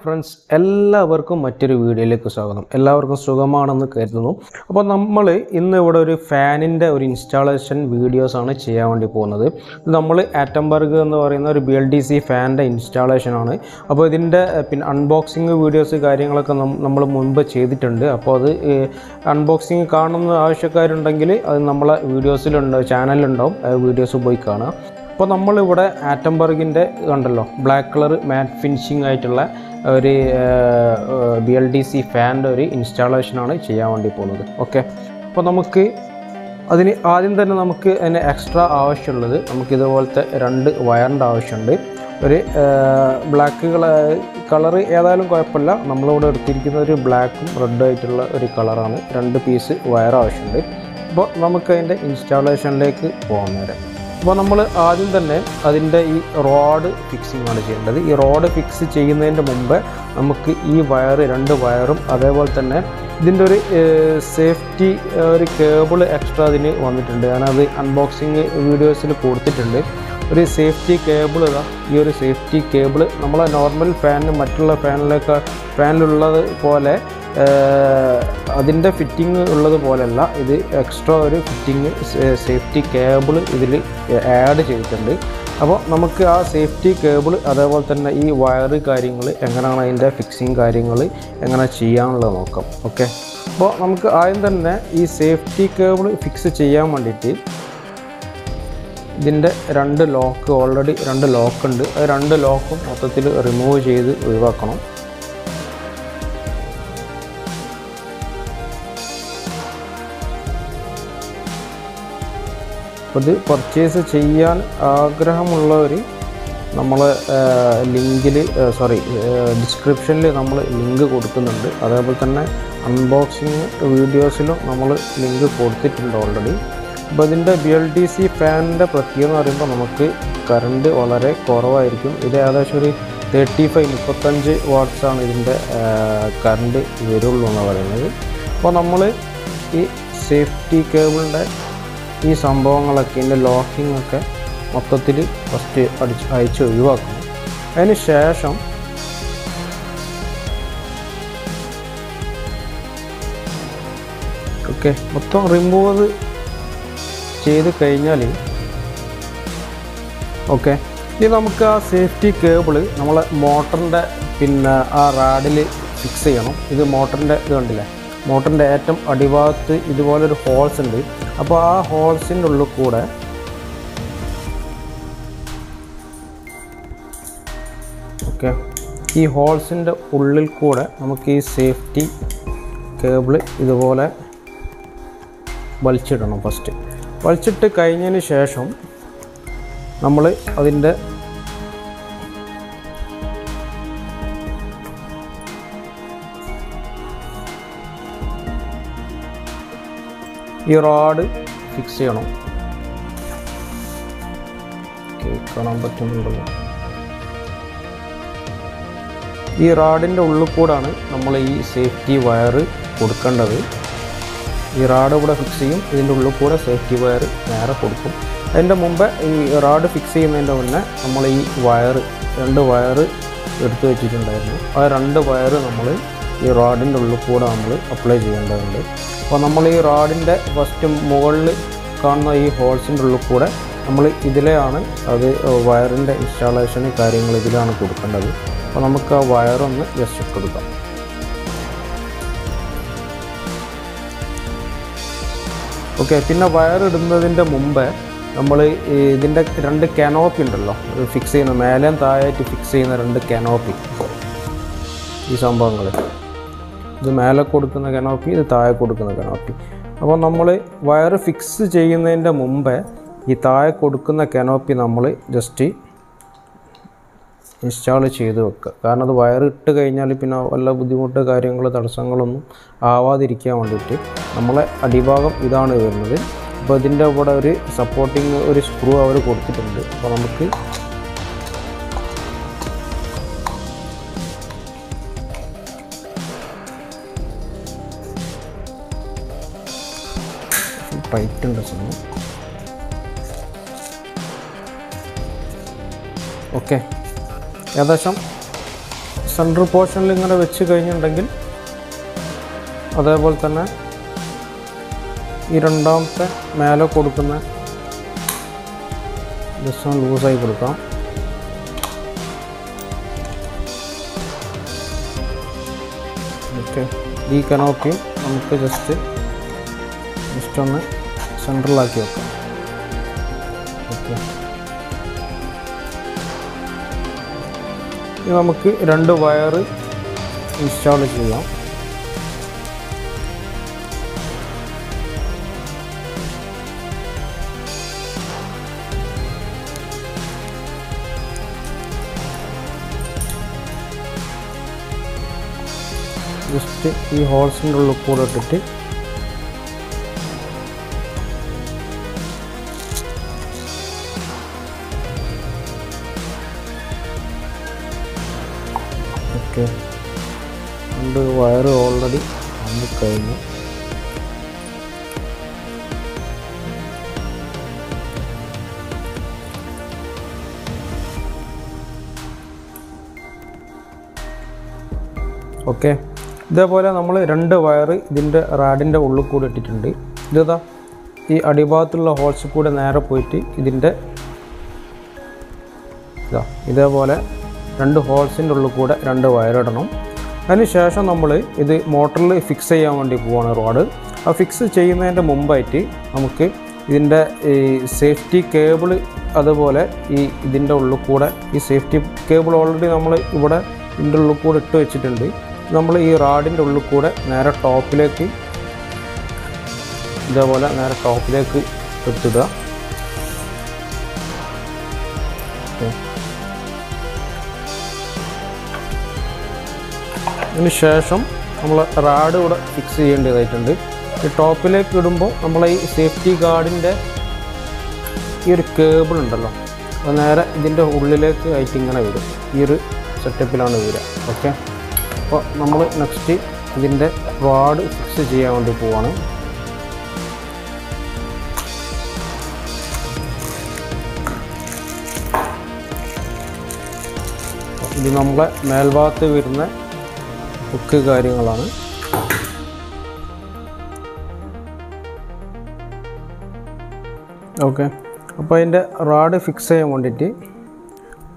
Friends, എല്ലാവർക്കും മറ്റൊരു വീഡിയോയിലേക്ക് സ്വാഗതം. എല്ലാവർക്കും സുഖമാണെന്ന് കരുതുന്നു. അപ്പോൾ നമ്മൾ ഇന്ന് ഇവിടെ ഒരു ഫാനിൻ്റെ ഒരു ഇൻസ്റ്റാളേഷൻ വീഡിയോസാണ് ചെയ്യാൻ വേണ്ടി പോകുന്നത്. നമ്മൾ ആറ്റംബർഗ് എന്ന് പറയുന്ന ഒരു BLDC ഫാനിൻ്റെ ഇൻസ്റ്റാളേഷനാണ്. അപ്പോൾ ഇതിൻ്റെ അൺബോക്സിങ് വീഡിയോസ് കാര്യങ്ങളൊക്കെ നമ്മൾ മുൻപ് ചെയ്തിട്ടുണ്ട്. അപ്പോൾ അത് അൺബോക്സിങ് കാണുന്ന ആവശ്യക്കാരുണ്ടെങ്കിൽ അത് നമ്മളെ ചാനലിലുണ്ടാവും, വീഡിയോസ് പോയി കാണുക. അപ്പോൾ നമ്മളിവിടെ ആറ്റംബർഗിൻ്റെ കണ്ടല്ലോ, ബ്ലാക്ക് കളർ മാറ്റ് ഫിനിഷിംഗ് ആയിട്ടുള്ള ഒരു BLDC ഫാനിൻ്റെ ഒരു ഇൻസ്റ്റാളേഷനാണ് ചെയ്യാൻ വേണ്ടി പോകുന്നത്. ഓക്കെ, അപ്പോൾ നമുക്ക് അതിന് ആദ്യം തന്നെ നമുക്ക് അതിന് എക്സ്ട്രാ ആവശ്യമുള്ളത്, നമുക്കിതുപോലത്തെ 2 വയറിൻ്റെ ആവശ്യമുണ്ട്. ഒരു ബ്ലാക്ക് കളറ് ഏതായാലും കുഴപ്പമില്ല, നമ്മളിവിടെ എടുത്തിരിക്കുന്ന ഒരു ബ്ലാക്കും റെഡും ആയിട്ടുള്ള ഒരു കളറാണ്. 2 പീസ് വയർ ആവശ്യമുണ്ട്. അപ്പോൾ നമുക്കതിൻ്റെ ഇൻസ്റ്റാളേഷനിലേക്ക് പോകാൻ നേരം. അപ്പോൾ നമ്മൾ ആദ്യം തന്നെ അതിൻ്റെ ഈ റോഡ് ഫിക്സിംഗ് ആണ് ചെയ്യേണ്ടത്. ഈ റോഡ് ഫിക്സ് ചെയ്യുന്നതിൻ്റെ മുമ്പ് നമുക്ക് ഈ 2 വയറും അതേപോലെ തന്നെ ഇതിൻ്റെ ഒരു സേഫ്റ്റി ഒരു കേബിൾ എക്സ്ട്രാ അതിന് വന്നിട്ടുണ്ട്. ഞാനത് അൺബോക്സിങ് വീഡിയോസിൽ കൊടുത്തിട്ടുണ്ട്. ഒരു സേഫ്റ്റി കേബിൾ ഇതാ, ഈ ഒരു സേഫ്റ്റി കേബിൾ നമ്മളെ നോർമൽ ഫാനിന് മറ്റുള്ള ഫാനിലുള്ളത് പോലെ അതിൻ്റെ ഫിറ്റിംഗ് ഉള്ളത് പോലെയല്ല, ഇത് എക്സ്ട്രാ ഒരു ഫിറ്റിംഗ് സേഫ്റ്റി കേബിൾ ഇതിൽ ആഡ് ചെയ്തിട്ടുണ്ട്. അപ്പോൾ നമുക്ക് ആ സേഫ്റ്റി കേബിൾ അതേപോലെ തന്നെ ഈ വയറ് കാര്യങ്ങൾ എങ്ങനെയാണ് അതിൻ്റെ ഫിക്സിങ് കാര്യങ്ങൾ എങ്ങനെ ചെയ്യാനുള്ളത് നോക്കാം. ഓക്കെ, അപ്പോൾ നമുക്ക് ആദ്യം തന്നെ ഈ സേഫ്റ്റി കേബിൾ ഫിക്സ് ചെയ്യാൻ വേണ്ടിയിട്ട് ഇതിൻ്റെ 2 ലോക്ക്, ഓൾറെഡി 2 ലോക്ക് ഉണ്ട്. അത് 2 ലോക്കും മൊത്തത്തിൽ റിമൂവ് ചെയ്ത് ഒഴിവാക്കണം. ഇത് പർച്ചേസ് ചെയ്യാൻ ആഗ്രഹമുള്ളവർ നമ്മളെ ഡിസ്ക്രിപ്ഷനിൽ നമ്മൾ ലിങ്ക് കൊടുക്കുന്നുണ്ട്. അതേപോലെ തന്നെ അൺബോക്സിങ് വീഡിയോസിലും നമ്മൾ ലിങ്ക് കൊടുത്തിട്ടുണ്ട് ഓൾറെഡി. അപ്പോൾ ഇതിൻ്റെ BLDC ഫാനിൻ്റെ പ്രത്യേകത എന്ന് പറയുമ്പോൾ നമുക്ക് കറണ്ട് വളരെ കുറവായിരിക്കും. ഇത് ഏകദേശം ഒരു 35 വാട്ട്സാണ് ഇതിൻ്റെ കറണ്ട് വരുള്ളൂ എന്ന് പറയുന്നത്. അപ്പോൾ നമ്മൾ ഈ സേഫ്റ്റി കേബിളിൻ്റെ ഈ സംഭവങ്ങളൊക്കെ, ഇതിൻ്റെ ലോക്കിംഗ് ഒക്കെ മൊത്തത്തിൽ ഫസ്റ്റ് അയച്ച് ഒഴിവാക്കണം. അതിന് ശേഷം ഓക്കെ മൊത്തം റിമൂവ് ചെയ്ത് കഴിഞ്ഞാൽ ഓക്കെ, ഇനി നമുക്ക് ആ സേഫ്റ്റി കേബിൾ നമ്മളെ മോട്ടറിൻ്റെ ആ റാഡിൽ ഫിക്സ് ചെയ്യണം. ഇത് മോട്ടറിൻ്റെ ഇത് കണ്ടില്ലേ, മോട്ടറിൻ്റെ ഏറ്റവും അടിഭാഗത്ത് ഇതുപോലൊരു ഹോൾസ് ഉണ്ട്. അപ്പോൾ ആ ഹോൾസിൻ്റെ ഉള്ളിൽ കൂടെ ഓക്കെ, ഈ ഹോൾസിൻ്റെ ഉള്ളിൽ കൂടെ നമുക്ക് ഈ സേഫ്റ്റി കേബിൾ ഇതുപോലെ വലിച്ചിടണം. ഫസ്റ്റ് വലിച്ചിട്ട് കഴിഞ്ഞതിന് ശേഷം നമ്മൾ അതിൻ്റെ ഈ റോഡ് ഫിക്സ് ചെയ്യണം. കാണാൻ പറ്റുന്നുണ്ടല്ലോ, ഈ റോഡിൻ്റെ ഉള്ളിൽ കൂടാണ് നമ്മൾ ഈ സേഫ്റ്റി വയർ കൊടുക്കേണ്ടത്. ഈ റോഡ് ഇവിടെ ഫിക്സ് ചെയ്യും, ഇതിൻ്റെ ഉള്ളിൽ കൂടെ സേഫ്റ്റി വയർ നേരെ കൊടുക്കും. അതിൻ്റെ മുമ്പ് ഈ റോഡ് ഫിക്സ് ചെയ്യുന്നതിൻ്റെ മുന്നേ നമ്മൾ ഈ 2 വയർ എടുത്ത് വെച്ചിട്ടുണ്ടായിരുന്നു. ആ 2 വയർ നമ്മൾ ഈ റോഡിൻ്റെ ഉള്ളിൽ കൂടെ നമ്മൾ അപ്ലൈ ചെയ്യേണ്ടതുണ്ട്. അപ്പോൾ നമ്മൾ ഈ റോഡിൻ്റെ ഫസ്റ്റ് മുകളിൽ കാണുന്ന ഈ ഹോൾസിൻ്റെ ഉള്ളിൽ കൂടെ നമ്മൾ ഇതിലെയാണ് അത് വയറിൻ്റെ ഇൻസ്റ്റാളേഷന് കാര്യങ്ങൾ ഇതിലാണ് കൊടുക്കേണ്ടത്. അപ്പോൾ നമുക്ക് ആ വയറൊന്ന് ജസ്റ്റ് ഇട്ട് കൊടുക്കാം. ഓക്കെ, പിന്നെ വയർ ഇടുന്നതിൻ്റെ മുമ്പ് നമ്മൾ ഇതിൻ്റെ 2 കാനോപ്പി ഉണ്ടല്ലോ, ഫിക്സ് ചെയ്യുന്ന മേലേം താഴായിട്ട് ഫിക്സ് ചെയ്യുന്ന 2 കാനോപ്പി, ഈ സംഭവങ്ങൾ, ഇത് മേലെ കൊടുക്കുന്ന കനോപ്പി, ഇത് താഴെ കൊടുക്കുന്ന കനോപ്പി. അപ്പോൾ നമ്മൾ വയർ ഫിക്സ് ചെയ്യുന്നതിൻ്റെ മുമ്പ് ഈ താഴെ കൊടുക്കുന്ന കനോപ്പി നമ്മൾ ജസ്റ്റ് ഇൻസ്റ്റാൾ ചെയ്ത് വെക്കുക. കാരണം അത് വയർ ഇട്ട് കഴിഞ്ഞാൽ പിന്നെ വല്ല ബുദ്ധിമുട്ട് കാര്യങ്ങൾ തടസ്സങ്ങളൊന്നും ആവാതിരിക്കാൻ വേണ്ടിയിട്ട് നമ്മളെ അടിഭാഗം ഇതാണ് വരുന്നത്. അപ്പോൾ ഇതിൻ്റെ ഇവിടെ ഒരു സപ്പോർട്ടിങ് ഒരു സ്ക്രൂ അവർ കൊടുത്തിട്ടുണ്ട്. അപ്പോൾ നമുക്ക് ടൈറ്റ് ഉണ്ട് സമയം. ഓക്കെ, ഏകദേശം സെൻട്രൽ പോർഷനിൽ ഇങ്ങനെ വെച്ച് കഴിഞ്ഞിട്ടുണ്ടെങ്കിൽ അതേപോലെ തന്നെ ഈ രണ്ടാമത്തെ മേലെ കൊടുക്കുന്ന ജസ്റ്റ് ഒന്ന് ലൂസായി കൊടുക്കാം. ഓക്കെ, ഈ കനോപ്പി നമുക്ക് ജസ്റ്റ് ഒന്ന് സെൻട്രലാക്കി വെക്കാം. ഓക്കെ, ഇനി നമുക്ക് 2 വയർ ഇൻസ്റ്റാൾ ചെയ്യാം. ജസ്റ്റ് ഈ ഹോൾസിൻ്റെ ഉള്ളിൽ കൂടെ ഇട്ടിട്ട് ഓക്കെ, 2 വയർ ഓൾറെഡി വന്ന് കഴിഞ്ഞു. ഓക്കെ, ഇതേപോലെ നമ്മൾ 2 വയർ ഇതിൻ്റെ റാഡിൻ്റെ ഉള്ളിൽ കൂടെ ഇട്ടിട്ടുണ്ട്. ഇതാ ഈ അടിഭാഗത്തുള്ള ഹോൾസ് കൂടെ നേരെ പോയിട്ട് ഇതിൻ്റെ ഇതേപോലെ 2 ഹോൾസിൻ്റെ ഉള്ളിൽ കൂടെ 2 വയർ ഇടണം. അതിന് ശേഷം നമ്മൾ ഇത് മോട്ടറിൽ ഫിക്സ് ചെയ്യാൻ വേണ്ടി പോവാണ് റോഡ്. ആ ഫിക്സ് ചെയ്യുന്നതിൻ്റെ മുമ്പായിട്ട് നമുക്ക് ഇതിൻ്റെ ഈ സേഫ്റ്റി കേബിൾ അതുപോലെ ഇതിൻ്റെ ഉള്ളിൽ കൂടെ ഈ സേഫ്റ്റി കേബിൾ ഓൾറെഡി നമ്മൾ ഇവിടെ ഇതിൻ്റെ ഉള്ളിൽ കൂടെ ഇട്ട് വെച്ചിട്ടുണ്ട്. നമ്മൾ ഈ റാഡിൻ്റെ ഉള്ളിൽ കൂടെ നേരെ ടോപ്പിലേക്ക് ഇതേപോലെ നേരെ ടോപ്പിലേക്ക് ഇട്ടിടുക. അതിന് ശേഷം നമ്മൾ റാഡ് ഇവിടെ ഫിക്സ് ചെയ്യേണ്ടതായിട്ടുണ്ട്. ഈ ടോപ്പിലേക്ക് ഇടുമ്പോൾ നമ്മൾ ഈ സേഫ്റ്റി ഗാർഡിൻ്റെ ഈ ഒരു കേബിൾ ഉണ്ടല്ലോ, അത് നേരെ ഇതിൻ്റെ ഉള്ളിലേക്ക് ആയിട്ട് ഇങ്ങനെ വരും. ഈ ഒരു സെറ്റപ്പിലാണ് വരിക. ഓക്കെ, അപ്പോൾ നമ്മൾ നെക്സ്റ്റ് ഇതിൻ്റെ റാഡ് ഫിക്സ് ചെയ്യാൻ വേണ്ടി പോവാണ്. ഇത് നമ്മളെ മേൽഭാഗത്ത് വരുന്ന ഹുക്ക് കാര്യങ്ങളാണ്. ഓക്കെ, അപ്പോൾ അതിൻ്റെ റാഡ് ഫിക്സ് ചെയ്യാൻ വേണ്ടിയിട്ട്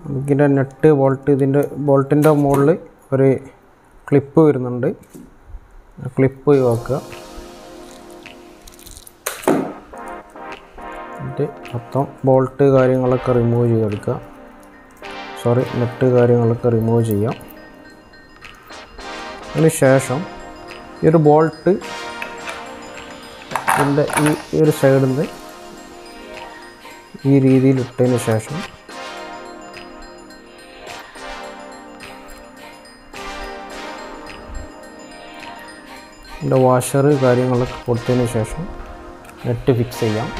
നമുക്കിതിൻ്റെ നെറ്റ് ഇതിൻ്റെ ബോൾട്ടിൻ്റെ മുകളിൽ ഒരു ക്ലിപ്പ് വരുന്നുണ്ട്. ക്ലിപ്പ് ഒഴിവാക്കുക. എന്നിട്ട് മൊത്തം ബോൾട്ട് കാര്യങ്ങളൊക്കെ റിമൂവ് ചെയ്തെടുക്കുക. നെറ്റ് കാര്യങ്ങളൊക്കെ റിമൂവ് ചെയ്യാം. അതിന് ശേഷം ഈ ഒരു ബോൾട്ട് ഇതിൻ്റെ ഈ ഒരു സൈഡിൽ നിന്ന് ഈ രീതിയിൽ ഇട്ടതിന് ശേഷം ഇതിൻ്റെ വാഷർ കാര്യങ്ങളൊക്കെ കൊടുത്തതിന് ശേഷം നെറ്റ് ഫിക്സ് ചെയ്യാം.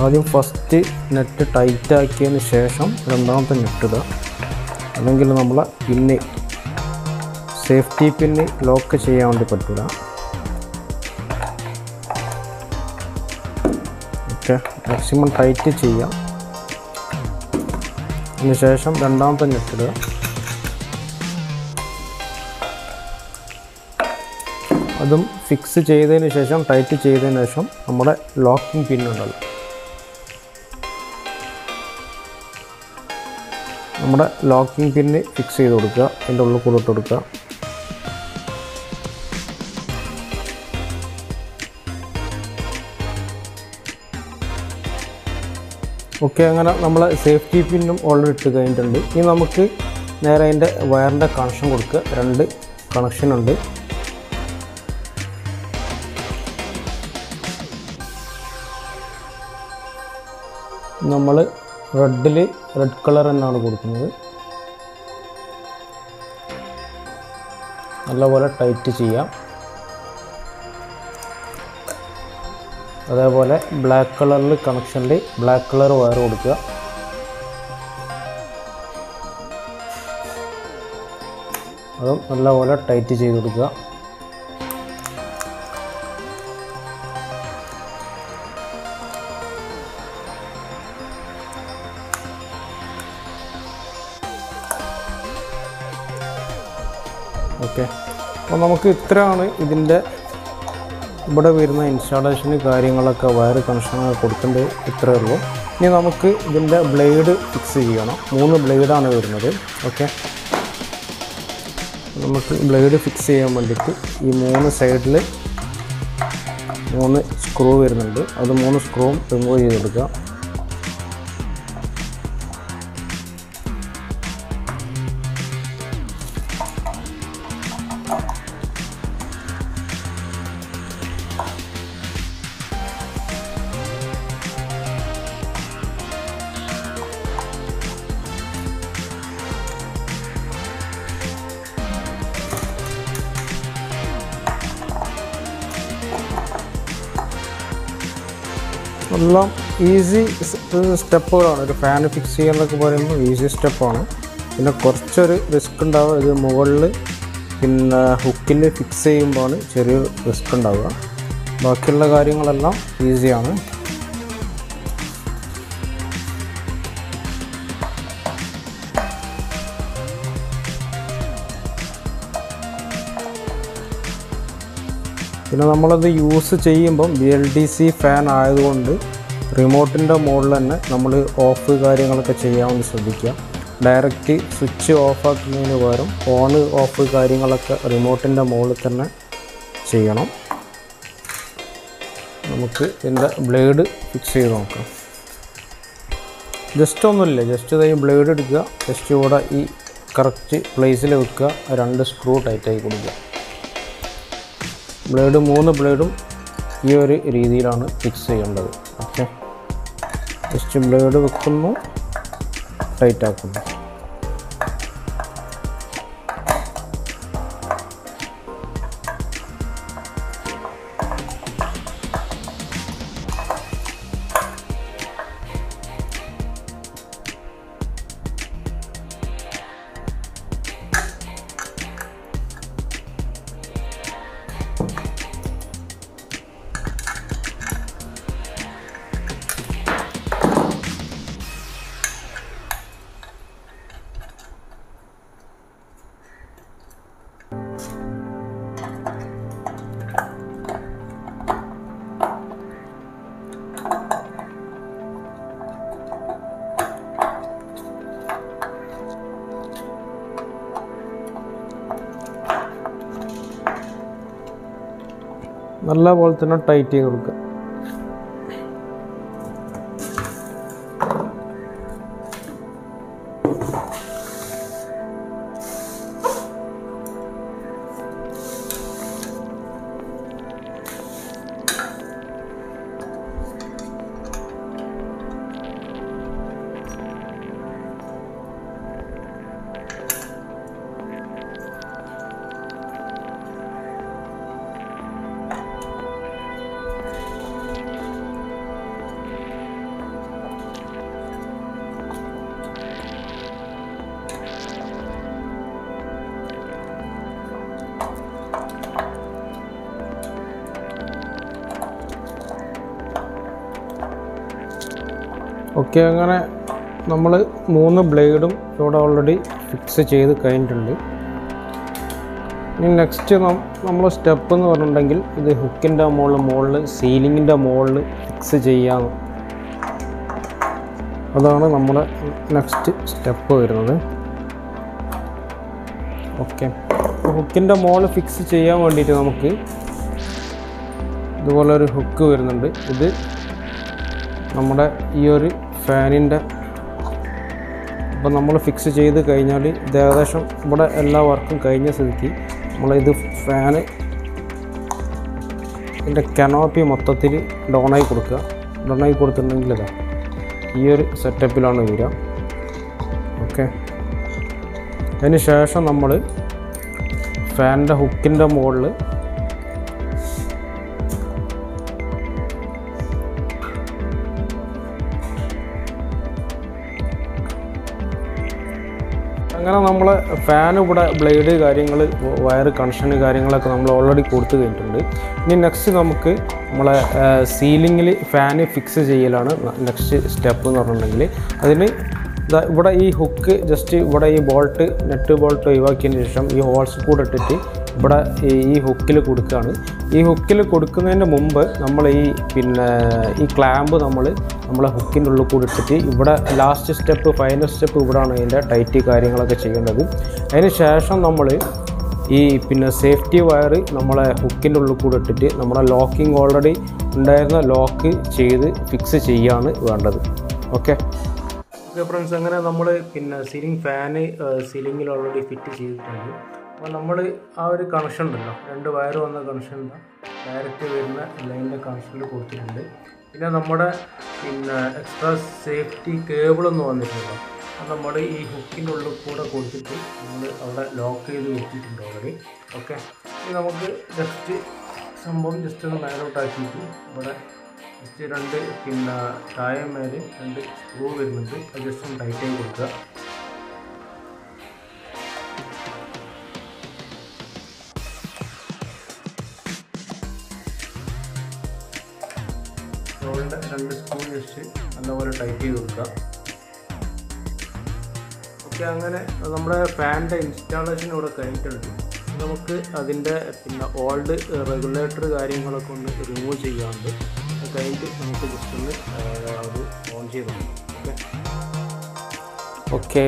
ആദ്യം ഫസ്റ്റ് നെറ്റ് ടൈറ്റ് ആക്കിയതിന് ശേഷം രണ്ടാമത്തെ നെറ്റ് ഇടുക. അല്ലെങ്കിൽ നമ്മളെ പിന്ന് സേഫ്റ്റി പിന്ന് ലോക്ക് ചെയ്യാൻ വേണ്ടി പറ്റില്ല. ഓക്കെ, മാക്സിമം ടൈറ്റ് ചെയ്യാം. അതിന് ശേഷം രണ്ടാമത്തെ നെറ്റ് ഇടുക. അതും ഫിക്സ് ചെയ്തതിന് ശേഷം ടൈറ്റ് ചെയ്തതിന് ശേഷം നമ്മുടെ ലോക്കിംഗ് പിന്നുണ്ടല്ലോ, നമ്മുടെ ലോക്കിംഗ് പിന്ന് ഫിക്സ് ചെയ്ത് കൊടുക്കുക. അതിൻ്റെ ഉള്ളിൽ കൂടെ ഇട്ട് കൊടുക്കുക. ഓക്കെ, അങ്ങനെ നമ്മൾ സേഫ്റ്റി പിന്നും ഓൾറെഡി ഇട്ട് കഴിഞ്ഞിട്ടുണ്ട്. ഇനി നമുക്ക് നേരെ അതിൻ്റെ വയറിൻ്റെ കണക്ഷൻ കൊടുക്കുക. 2 കണക്ഷൻ ഉണ്ട്. നമ്മൾ റെഡ് കളർ തന്നെയാണ് കൊടുക്കുന്നത്. നല്ലപോലെ ടൈറ്റ് ചെയ്യാം. അതേപോലെ ബ്ലാക്ക് കളറിൽ കണക്ഷനിൽ ബ്ലാക്ക് കളർ വയർ കൊടുക്കുക. അതും നല്ലപോലെ ടൈറ്റ് ചെയ്ത് കൊടുക്കുക. ഓക്കെ, അപ്പോൾ നമുക്ക് ഇത്രയാണ് ഇതിൻ്റെ ഇവിടെ വരുന്ന ഇൻസ്റ്റാളേഷന് കാര്യങ്ങളൊക്കെ വയർ കണക്ഷനൊക്കെ കൊടുക്കേണ്ടത് ഇത്രയേ ഉള്ളൂ. ഇനി നമുക്ക് ഇതിൻ്റെ ബ്ലേഡ് ഫിക്സ് ചെയ്യണം. 3 ബ്ലേഡാണ് വരുന്നത്. ഓക്കെ, നമുക്ക് ബ്ലേഡ് ഫിക്സ് ചെയ്യാൻ വേണ്ടിയിട്ട് ഈ 3 സൈഡിൽ 3 സ്ക്രൂ വരുന്നുണ്ട്. അത് 3 സ്ക്രൂവും റിമൂവ് ചെയ്തെടുക്കുക. എല്ലാം ഈസി സ്റ്റെപ്പുകളാണ്. ഒരു ഫാൻ ഫിക്സ് ചെയ്യാന്നൊക്കെ പറയുമ്പോൾ ഈസി സ്റ്റെപ്പാണ്. പിന്നെ കുറച്ചൊരു റിസ്ക് ഉണ്ടാവുക ഇത് മുകളിൽ പിന്നെ ഹുക്കിൽ ഫിക്സ് ചെയ്യുമ്പോഴാണ് ചെറിയൊരു റിസ്ക് ഉണ്ടാവുക. ബാക്കിയുള്ള കാര്യങ്ങളെല്ലാം ഈസിയാണ്. പിന്നെ നമ്മളത് യൂസ് ചെയ്യുമ്പം BLDC ഫാൻ ആയതുകൊണ്ട് റിമോട്ടിൻ്റെ മുകളിൽ തന്നെ നമ്മൾ ഓഫ് കാര്യങ്ങളൊക്കെ ചെയ്യാൻ വേണ്ടി ശ്രദ്ധിക്കുക. ഡയറക്റ്റ് സ്വിച്ച് ഓഫാക്കുന്നതിന് പകരം ഓൺ ഓഫ് കാര്യങ്ങളൊക്കെ റിമോട്ടിൻ്റെ മുകളിൽ തന്നെ ചെയ്യണം. നമുക്ക് ഇതിൻ്റെ ബ്ലേഡ് ഫിക്സ് ചെയ്ത് നോക്കാം. ജസ്റ്റ് ഒന്നുമില്ല, ജസ്റ്റ് ഈ ബ്ലേഡ് എടുക്കുക, ജസ്റ്റ് ഇവിടെ ഈ കറക്റ്റ് പ്ലേസിൽ വെക്കുക, 2 സ്ക്രൂ ടൈറ്റായി കൊടുക്കുക. ബ്ലേഡ് 3 ബ്ലേഡും ഈ ഒരു രീതിയിലാണ് ഫിക്സ് ചെയ്യേണ്ടത്. ഓക്കെ, ജസ്റ്റ് ബ്ലേഡ് വെക്കുന്നു, ടൈറ്റ് ആക്കുന്നു. നല്ല പോലെ തന്നെ ടൈറ്റ് ചെയ്ത് കൊടുക്കുക. ഓക്കെ, അങ്ങനെ നമ്മൾ 3 ബ്ലേഡും ഇവിടെ ഓൾറെഡി ഫിക്സ് ചെയ്ത് കഴിഞ്ഞിട്ടുണ്ട്. ഇനി നെക്സ്റ്റ് നമ്മൾ സ്റ്റെപ്പ് എന്ന് പറഞ്ഞിട്ടുണ്ടെങ്കിൽ ഇത് ഹുക്കിൻ്റെ മുകളിൽ സീലിങ്ങിൻ്റെ മുകളിൽ ഫിക്സ് ചെയ്യാം. അതാണ് നമ്മുടെ നെക്സ്റ്റ് സ്റ്റെപ്പ് വരുന്നത്. ഓക്കെ, ഹുക്കിൻ്റെ മുകളിൽ ഫിക്സ് ചെയ്യാൻ വേണ്ടിയിട്ട് നമുക്ക് ഇതുപോലെ ഒരു ഹുക്ക് വരുന്നുണ്ട്. ഇത് നമ്മുടെ ഈ ഒരു ഫാനിൻ്റെ അപ്പോൾ നമ്മൾ ഫിക്സ് ചെയ്ത് കഴിഞ്ഞാൽ ഇത് ഏകദേശം ഇവിടെ എല്ലാ വർക്കും കഴിഞ്ഞ സ്ഥിതിക്ക് നമ്മളിത് ഫാന് ഇതിൻ്റെ കനോപ്പി മൊത്തത്തിൽ ഡൗണായി കൊടുക്കുക. ഡൗണായി കൊടുത്തിട്ടുണ്ടെങ്കിൽ ഇതാ ഈ ഒരു സെറ്റപ്പിലാണ് വരിക. ഓക്കെ, അതിന് ശേഷം നമ്മൾ ഫാനിൻ്റെ ഹുക്കിൻ്റെ മുകളിൽ അങ്ങനെ നമ്മൾ ഫാൻ ഇവിടെ ബ്ലേഡ് കാര്യങ്ങൾ വയർ കണക്ഷൻ കാര്യങ്ങളൊക്കെ നമ്മൾ ഓൾറെഡി കൊടുത്തു കഴിഞ്ഞിട്ടുണ്ട്. ഇനി നെക്സ്റ്റ് നമുക്ക് നമ്മളെ സീലിങ്ങിൽ ഫാന് ഫിക്സ് ചെയ്യലാണ് നെക്സ്റ്റ് സ്റ്റെപ്പ് എന്ന് പറഞ്ഞിട്ടുണ്ടെങ്കിൽ. അതിന് ഇവിടെ ഈ ഹുക്ക് ജസ്റ്റ് ഇവിടെ ഈ ബോൾട്ട് നെറ്റ് ബോൾട്ട് ഒഴിവാക്കിയതിന് ശേഷം ഈ ഹോൾസ് കൂടെ ഇട്ടിട്ട് ഇവിടെ ഈ ഹുക്കിൽ കൊടുക്കുകയാണ്. ഈ ഹുക്കിൽ കൊടുക്കുന്നതിന് മുമ്പ് നമ്മൾ ഈ ക്ലാമ്പ് നമ്മളെ ഹുക്കിൻ്റെ ഉള്ളിൽ കൂടെ ഇട്ടിട്ട് ഇവിടെ ലാസ്റ്റ് സ്റ്റെപ്പ് ഫൈനൽ സ്റ്റെപ്പ് ഇവിടെയാണ് അതിൻ്റെ ടൈറ്റ് കാര്യങ്ങളൊക്കെ ചെയ്യേണ്ടത്. അതിന് ശേഷം നമ്മൾ ഈ സേഫ്റ്റി വയർ നമ്മളെ ഹുക്കിൻ്റെ ഉള്ളിൽ കൂടെ ഇട്ടിട്ട് നമ്മുടെ ലോക്കിംഗ് ഓൾറെഡി ഉണ്ടായിരുന്ന ലോക്ക് ചെയ്ത് ഫിക്സ് ചെയ്യാണ് വേണ്ടത്. ഓക്കെ ഫ്രണ്ട്സ്, അങ്ങനെ നമ്മൾ സീലിംഗ് ഫാന് സീലിങ്ങിൽ ഓൾറെഡി ഫിറ്റ് ചെയ്തിട്ടുണ്ട്. അപ്പോൾ നമ്മൾ ആ ഒരു കണക്ഷൻ ഉണ്ടല്ലോ, 2 വയർ വന്ന കണക്ഷൻ ഡയറക്റ്റ് വരുന്ന ലൈനിൻ്റെ കണക്ഷനിൽ കൊടുത്തിട്ടുണ്ട്. പിന്നെ നമ്മുടെ എക്സ്ട്രാ സേഫ്റ്റി കേബിളൊന്നും വന്നിട്ടുണ്ടല്ലോ, അത് നമ്മൾ ഈ ഹുക്കിൻ്റെ ഉള്ളിൽ കൂടെ കൊടുത്തിട്ട് നമ്മൾ അവിടെ ലോക്ക് ചെയ്ത് വെച്ചിട്ടുണ്ട് ഓൾറെഡി. ഓക്കെ, ഇനി നമുക്ക് ജസ്റ്റ് സംഭവം ജസ്റ്റ് ഒന്ന് മേലോട്ടാക്കിയിട്ട് ഇവിടെ ജസ്റ്റ് 2 താഴെ മേലെ 2 സ്ക്രൂ വരുന്നുണ്ട്. അത് ജസ്റ്റ് ഒന്ന് ടൈറ്റ് ആയി കൊടുക്കുക. റോളിൻ്റെ 2 സ്ക്രൂ ജസ്റ്റ് നല്ലപോലെ ടൈറ്റ് ചെയ്ത് കൊടുക്കുക. ഓക്കെ, അങ്ങനെ നമ്മുടെ ഫാനിൻ്റെ ഇൻസ്റ്റാളേഷൻ ഇവിടെ കഴിഞ്ഞിട്ടുണ്ട്. നമുക്ക് അതിൻ്റെ ഓൾഡ് റെഗുലേറ്റർ കാര്യങ്ങളൊക്കെ ഒന്ന് റിമൂവ് ചെയ്യാറുണ്ട്. അത് കഴിഞ്ഞിട്ട് നമുക്ക് ജസ്റ്റ് ഒന്ന് അത് ഓൺ ചെയ്ത് നോക്കാം. ഓക്കെ,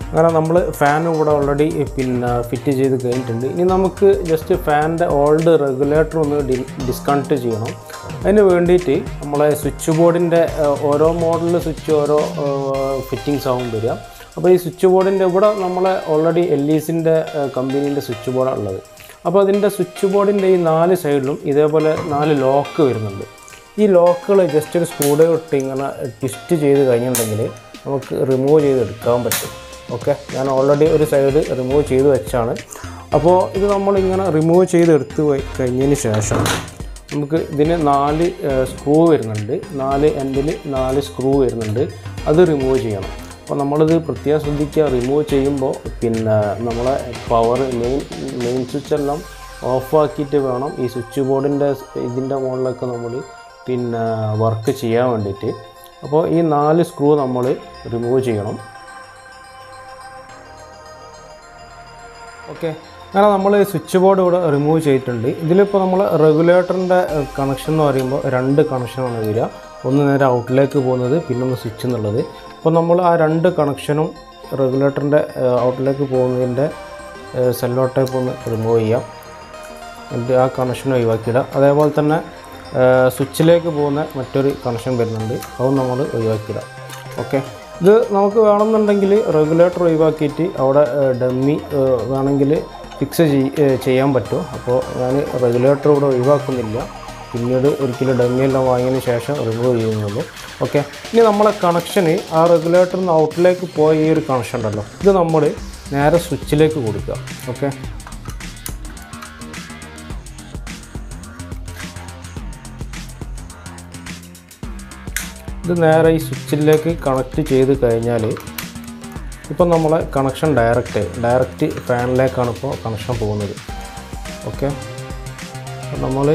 അങ്ങനെ നമ്മൾ ഫാൻ ഇവിടെ ഓൾറെഡി ഫിറ്റ് ചെയ്ത് കഴിഞ്ഞിട്ടുണ്ട്. ഇനി നമുക്ക് ജസ്റ്റ് ഫാനിൻ്റെ ഓൾഡ് റെഗുലേറ്റർ ഒന്ന് ഡിസ്കണക്ട് ചെയ്യണം. അതിന് വേണ്ടിയിട്ട് നമ്മളെ സ്വിച്ച് ബോർഡിൻ്റെ ഓരോ മോഡലിൽ സ്വിച്ച് ഓരോ ഫിറ്റിങ്സ് ആവും വരിക. അപ്പോൾ ഈ സ്വിച്ച് ബോർഡിൻ്റെ ഇവിടെ നമ്മളെ ഓൾറെഡി LEസിൻ്റെ കമ്പനീൻ്റെ സ്വിച്ച് ബോർഡാണ് ഉള്ളത്. അപ്പോൾ അതിൻ്റെ സ്വിച്ച് ബോർഡിൻ്റെ ഈ 4 സൈഡിലും ഇതേപോലെ 4 ലോക്ക് വരുന്നുണ്ട്. ഈ ലോക്കുകൾ ജസ്റ്റ് ഒരു സ്ക്രൂ ഡ്രൈവർ ഇട്ട് ഇങ്ങനെ ട്വിസ്റ്റ് ചെയ്ത് കഴിഞ്ഞിട്ടുണ്ടെങ്കിൽ നമുക്ക് റിമൂവ് ചെയ്തെടുക്കാൻ പറ്റും. ഓക്കെ, ഞാൻ ഓൾറെഡി ഒരു സൈഡ് റിമൂവ് ചെയ്ത് വെച്ചാണ്. അപ്പോൾ ഇത് നമ്മളിങ്ങനെ റിമൂവ് ചെയ്തെടുത്ത് കഴിഞ്ഞതിന് ശേഷം നമുക്ക് ഇതിന് 4 സ്ക്രൂ വരുന്നുണ്ട്. 4 എൻഡിൽ 4 സ്ക്രൂ വരുന്നുണ്ട്. അത് റിമൂവ് ചെയ്യണം. അപ്പോൾ നമ്മളിത് പ്രത്യേകം ശ്രദ്ധിക്കുക, റിമൂവ് ചെയ്യുമ്പോൾ നമ്മളെ പവർ മെയിൻ സ്വിച്ചെല്ലാം ഓഫാക്കിയിട്ട് വേണം ഈ സ്വിച്ച് ബോർഡിൻ്റെ ഇതിൻ്റെ മുകളിലൊക്കെ നമ്മൾ വർക്ക് ചെയ്യാൻ വേണ്ടിയിട്ട്. അപ്പോൾ ഈ 4 സ്ക്രൂ നമ്മൾ റിമൂവ് ചെയ്യണം. ഓക്കെ, അങ്ങനെ നമ്മൾ സ്വിച്ച് ബോർഡ് ഇവിടെ റിമൂവ് ചെയ്തിട്ടുണ്ട്. ഇതിലിപ്പോൾ നമ്മൾ റെഗുലേറ്ററിൻ്റെ കണക്ഷൻ എന്ന് പറയുമ്പോൾ 2 കണക്ഷനാണ് വരിക. ഒന്ന് നേരെ ഔട്ടിലേക്ക് പോകുന്നത്, പിന്നെ ഒന്ന് സ്വിച്ച് എന്നുള്ളത്. അപ്പോൾ നമ്മൾ ആ 2 കണക്ഷനും റെഗുലേറ്ററിൻ്റെ ഔട്ടിലേക്ക് പോകുന്നതിൻ്റെ സെല്ലോ ടൈപ്പ് ഒന്ന് റിമൂവ് ചെയ്യാം. എന്നിട്ട് ആ കണക്ഷൻ ഒഴിവാക്കിയിടാം. അതേപോലെ തന്നെ സ്വിച്ചിലേക്ക് പോകുന്ന മറ്റൊരു കണക്ഷൻ വരുന്നുണ്ട്, അതും നമ്മൾ ഒഴിവാക്കിയിടാം. ഓക്കെ, ഇത് നമുക്ക് വേണമെന്നുണ്ടെങ്കിൽ റെഗുലേറ്റർ ഒഴിവാക്കിയിട്ട് അവിടെ ഡമ്മി വേണമെങ്കിൽ ഫിക്സ് ചെയ്യാൻ പറ്റും. അപ്പോൾ ഞാൻ റെഗുലേറ്റർ ഇവിടെ ഒഴിവാക്കുന്നില്ല, പിന്നീട് ഒരിക്കലും ഡമ്മിയെല്ലാം വാങ്ങിയതിന് ശേഷം റിമൂവ് ചെയ്യുന്നുള്ളൂ. ഓക്കെ, ഇനി നമ്മളെ കണക്ഷന് ആ റെഗുലേറ്ററിൽ നിന്ന് ഔട്ടിലേക്ക് പോയ ഈ ഒരു കണക്ഷൻ ഉണ്ടല്ലോ, ഇത് നമ്മൾ നേരെ സ്വിച്ചിലേക്ക് കൊടുക്കുക. ഓക്കെ, ഇത് നേരെ ഈ സ്വിച്ചിലേക്ക് കണക്ട് ചെയ്ത് കഴിഞ്ഞാൽ ഇപ്പോൾ നമ്മളെ കണക്ഷൻ ഡയറക്റ്റ് ഫാനിലേക്കാണ് ഇപ്പോൾ കണക്ഷൻ പോകുന്നത്. ഓക്കെ, അപ്പോൾ നമ്മൾ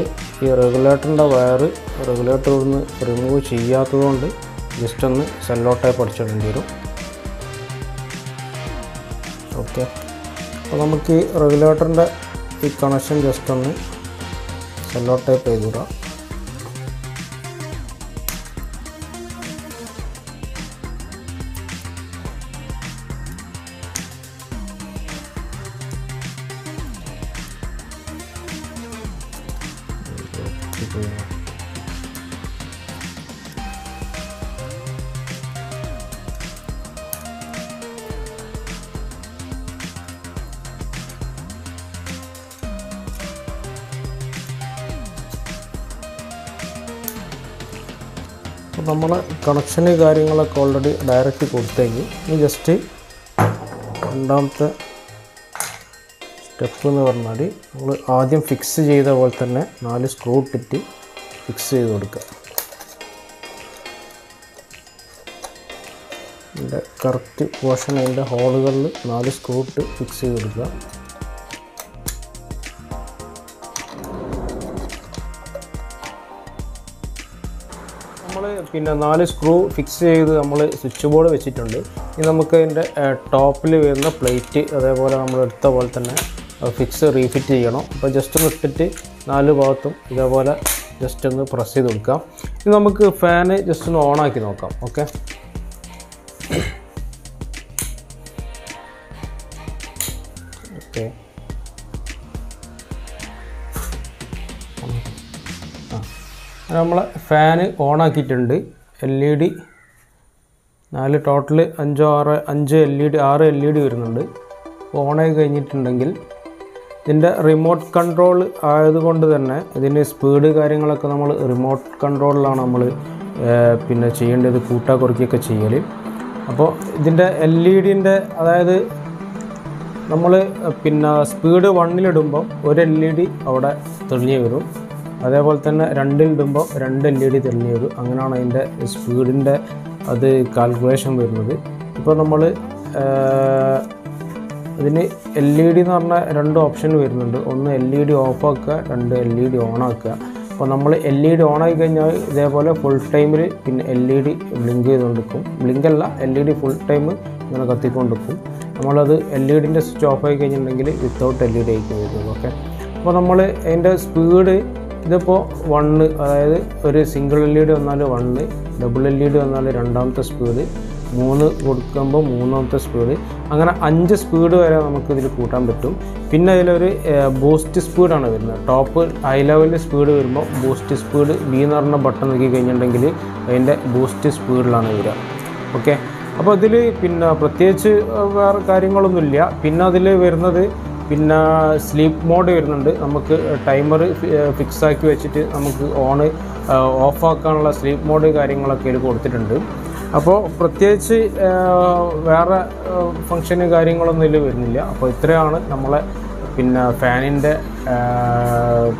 ഈ റെഗുലേറ്ററിൻ്റെ വയർ റെഗുലേറ്ററിൽ നിന്ന് റിമൂവ് ചെയ്യാത്തതുകൊണ്ട് ജസ്റ്റ് ഒന്ന് സെല്ലോ ടൈപ്പ് അടിച്ചിടേണ്ടി വരും. ഓക്കെ, അപ്പോൾ നമുക്ക് ഈ റെഗുലേറ്ററിൻ്റെ ഈ കണക്ഷൻ ജസ്റ്റ് ഒന്ന് സെല്ലോ ടൈപ്പ് ചെയ്തിടാം. അപ്പോൾ നമ്മൾ കണക്ഷന് കാര്യങ്ങളൊക്കെ ഓൾറെഡി ഡയറക്റ്റ് കൊടുത്തേക്ക്. ഇനി ജസ്റ്റ് രണ്ടാമത്തെ സ്റ്റെപ്പ് എന്ന് പറഞ്ഞാൽ നമ്മൾ ആദ്യം ഫിക്സ് ചെയ്ത പോലെ തന്നെ 4 സ്ക്രൂ ഇട്ടിട്ട് ഫിക്സ് ചെയ്ത് കൊടുക്കുക. ഇതിൻ്റെ കറക്റ്റ് പോർഷൻ അതിൻ്റെ ഹോളുകളിൽ 4 സ്ക്രൂ ഇട്ട് ഫിക്സ് ചെയ്ത് കൊടുക്കുക. നമ്മൾ പിന്നെ 4 സ്ക്രൂ ഫിക്സ് ചെയ്ത് നമ്മൾ സ്വിച്ച് ബോർഡ് വെച്ചിട്ടുണ്ട്. ഇനി നമുക്ക് അതിൻ്റെ ടോപ്പിൽ വരുന്ന പ്ലേറ്റ് അതേപോലെ നമ്മൾ എടുത്ത പോലെ തന്നെ ഫിക്സ് റീഫിറ്റ് ചെയ്യണം. അപ്പോൾ ജസ്റ്റ് ഒന്ന് ഇട്ടിട്ട് 4 ഭാഗത്തും ഇതേപോലെ ജസ്റ്റ് ഒന്ന് പ്രസ് ചെയ്ത് കൊടുക്കാം. ഇനി നമുക്ക് ഫാന് ജസ്റ്റ് ഒന്ന് ഓണാക്കി നോക്കാം. ഓക്കെ, ഓക്കെ, നമ്മളെ fan ഓണാക്കിയിട്ടുണ്ട്. LED 4 total 5 LED 6 LED വരുന്നുണ്ട്. ഓണായി കഴിഞ്ഞിട്ടുണ്ടെങ്കിൽ ഇതിൻ്റെ റിമോട്ട് കൺട്രോൾ ആയതുകൊണ്ട് തന്നെ ഇതിന് സ്പീഡ് കാര്യങ്ങളൊക്കെ നമ്മൾ റിമോട്ട് കൺട്രോളിലാണ് നമ്മൾ പിന്നെ ചെയ്യേണ്ടത്, കൂട്ടാ കുറയ്ക്കുകയൊക്കെ ചെയ്യൽ. അപ്പോൾ ഇതിൻ്റെ LED അതായത് നമ്മൾ പിന്നെ സ്പീഡ് 1-ലിടുമ്പോൾ 1 LED അവിടെ തെളിഞ്ഞ് വരും. അതേപോലെ തന്നെ 2-ലിടുമ്പോൾ 2 LED തെളിഞ്ഞ് വരും. അങ്ങനെയാണ് അതിൻ്റെ സ്പീഡിൻ്റെ അത് കാൽക്കുലേഷൻ വരുന്നത്. ഇപ്പോൾ നമ്മൾ ഇതിന് LED എന്ന് പറഞ്ഞാൽ 2 ഓപ്ഷൻ വരുന്നുണ്ട്. ഒന്ന് LED ഓഫാക്കുക, 2 LED ഓണാക്കുക. അപ്പോൾ നമ്മൾ LED ഓണാക്കി കഴിഞ്ഞാൽ ഇതേപോലെ ഫുൾ ടൈമിൽ പിന്നെ LED ബ്ലിങ്ക് ചെയ്തുകൊണ്ടിരിക്കും. ബ്ലിങ്കല്ല, LED ഫുൾ ടൈം ഇങ്ങനെ കത്തിക്കൊണ്ടിരിക്കും. നമ്മളത് LED സ്വിച്ച് ഓഫായി കഴിഞ്ഞിട്ടുണ്ടെങ്കിൽ വിത്തൗട്ട് LED ആയിരിക്കും വരുന്നത്. ഓക്കെ, അപ്പോൾ നമ്മൾ അതിൻ്റെ സ്പീഡ് ഇതിപ്പോൾ 1, അതായത് ഒരു സിംഗിൾ LED വന്നാൽ 1, ഡബിൾ LED വന്നാൽ 2ാമത്തെ സ്പീഡ്, 3 കൊടുക്കുമ്പോൾ 3ാമത്തെ സ്പീഡ്, അങ്ങനെ 5 സ്പീഡ് വരെ നമുക്കിതിൽ കൂട്ടാൻ പറ്റും. പിന്നെ അതിലൊരു ബൂസ്റ്റ് സ്പീഡാണ് വരുന്നത്. ടോപ്പ് ഹൈ ലെവലിൽ സ്പീഡ് വരുമ്പോൾ ബൂസ്റ്റ് സ്പീഡ് B എന്ന് പറഞ്ഞ ബട്ടൺ നോക്കി കഴിഞ്ഞിട്ടുണ്ടെങ്കിൽ അതിൻ്റെ ബൂസ്റ്റ് സ്പീഡിലാണ് വരിക. ഓക്കെ, അപ്പോൾ ഇതിൽ പിന്നെ പ്രത്യേകിച്ച് വേറെ കാര്യങ്ങളൊന്നുമില്ല. പിന്നെ അതിൽ വരുന്നത് പിന്നെ സ്ലീപ്പ് മോഡ് വരുന്നുണ്ട്. നമുക്ക് ടൈമർ ഫിക്സ് ആക്കി വെച്ചിട്ട് നമുക്ക് ഓഫാക്കാനുള്ള സ്ലീപ്പ് മോഡ് കാര്യങ്ങളൊക്കെ ഇതിൽ കൊടുത്തിട്ടുണ്ട്. അപ്പോൾ പ്രത്യേകിച്ച് വേറെ ഫങ്ഷന് കാര്യങ്ങളൊന്നും ഇതിൽ വരുന്നില്ല. അപ്പോൾ ഇത്രയാണ് നമ്മളെ പിന്നെ ഫാനിൻ്റെ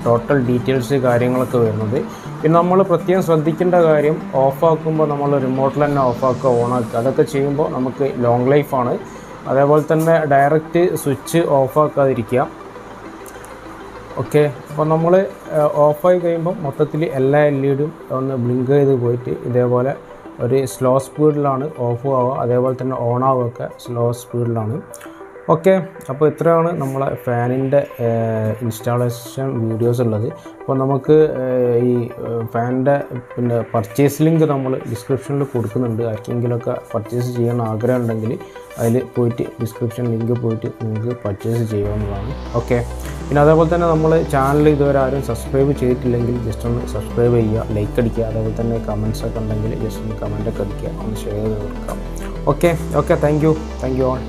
ടോട്ടൽ ഡീറ്റെയിൽസ് കാര്യങ്ങളൊക്കെ വരുന്നത്. പിന്നെ നമ്മൾ പ്രത്യേകം ശ്രദ്ധിക്കേണ്ട കാര്യം, ഓഫാക്കുമ്പോൾ നമ്മൾ റിമോട്ടിൽ തന്നെ ഓഫാക്കുക, ഓണാക്കുക, അതൊക്കെ ചെയ്യുമ്പോൾ നമുക്ക് ലോങ് ലൈഫാണ്. അതേപോലെ തന്നെ ഡയറക്റ്റ് സ്വിച്ച് ഓഫാക്കാതിരിക്കുക. ഓക്കെ, അപ്പോൾ നമ്മൾ ഓഫായി കഴിയുമ്പോൾ മൊത്തത്തിൽ എല്ലാ LEDയും ഒന്ന് ബ്ലിങ്ക് ചെയ്ത് പോയിട്ട് ഇതേപോലെ ഒരു സ്ലോ സ്പീഡിലാണ് ഓഫ് ആവുക. അതേപോലെ തന്നെ ഓൺ ആവുകയൊക്കെ സ്ലോ സ്പീഡിലാണ്. ഓക്കെ, അപ്പോൾ ഇത്രയാണ് നമ്മളെ ഫാനിൻ്റെ ഇൻസ്റ്റാളേഷൻ വീഡിയോസ് ഉള്ളത്. അപ്പോൾ നമുക്ക് ഈ ഫാനിൻ്റെ പിന്നെ പർച്ചേസ് ലിങ്ക് നമ്മൾ ഡിസ്ക്രിപ്ഷനിൽ കൊടുക്കുന്നുണ്ട്. ആർക്കെങ്കിലുമൊക്കെ പർച്ചേസ് ചെയ്യാൻ ആഗ്രഹം ഉണ്ടെങ്കിൽ അതിൽ പോയിട്ട് ഡിസ്ക്രിപ്ഷൻ ലിങ്ക് പോയിട്ട് നിങ്ങൾക്ക് പർച്ചേസ് ചെയ്യാവുന്നതാണ്. ഓക്കെ, പിന്നെ അതേപോലെ തന്നെ നമ്മൾ ചാനൽ ഇതുവരെ ആരും സബ്സ്ക്രൈബ് ചെയ്തിട്ടില്ലെങ്കിൽ ജസ്റ്റ് ഒന്ന് സബ്സ്ക്രൈബ് ചെയ്യുക, ലൈക്ക് അടിക്കുക. അതേപോലെ തന്നെ കമൻസ് ഒക്കെ ഉണ്ടെങ്കിൽ ജസ്റ്റ് ഒന്ന് കമൻറ്റൊക്കെ അടിക്കുക, ഒന്ന് ഷെയർ ചെയ്ത് കൊടുക്കാം. Okay, thank you all.